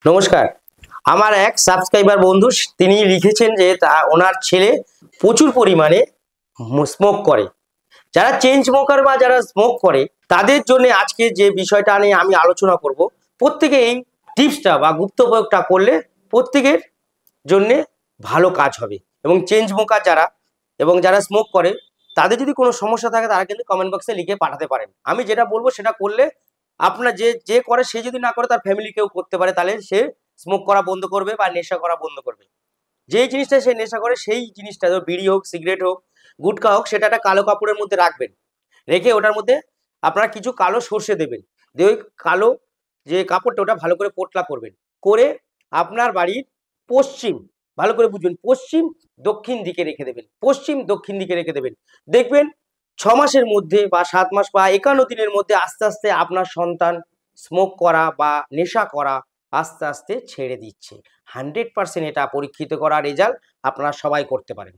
নমস্কার। আমার এক সাবস্ক্রাইবার বন্ধু তিনি লিখেছেন যে ওনার ছেলে প্রচুর পরিমাণে স্মোক করে। যারা চেইন স্মোকার বা যারা স্মোক করে তাদের জন্য আজকে যে বিষয়টা নিয়ে আমি আলোচনা করব, প্রত্যেকে এই টিপসটা বা গুপ্ত প্রয়োগটা করলে প্রত্যেকের জন্য ভালো কাজ হবে। এবং চেইন স্মোকার যারা এবং যারা স্মোক করে তাদের যদি কোনো সমস্যা থাকে তারা কিন্তু কমেন্ট বক্সে লিখে পাঠাতে পারেন। আমি যেটা বলবো সেটা করলে আপনার যে যে করে সে যদি না করে তার ফ্যামিলি কেউ করতে পারে, তাহলে সে স্মোক করা বন্ধ করবে বা নেশা করা বন্ধ করবে। যেই জিনিসটা সে নেশা করে সেই জিনিসটা, বিড়ি হোক, সিগারেট হোক, গুটখা হোক, সেটা একটা কালো কাপড়ের মধ্যে রাখবেন। রেখে ওটার মধ্যে আপনারা কিছু কালো সর্ষে দেবেন। দিয়ে ওই কালো যে কাপড়টা ওটা ভালো করে পোটলা করবেন। করে আপনার বাড়ির পশ্চিম, ভালো করে বুঝবেন, পশ্চিম দক্ষিণ দিকে রেখে দেবেন। পশ্চিম দক্ষিণ দিকে রেখে দেবেন। দেখবেন 6 মাসের মধ্যে বা 7 মাস বা 51 দিনের মধ্যে আস্তে আস্তে আপনার সন্তান স্মোক করা বা নেশা করা আস্তে আস্তে ছেড়ে দিচ্ছে। 100% এটা পরীক্ষিত করা রেজাল্ট, আপনারা সবাই করতে পারেন।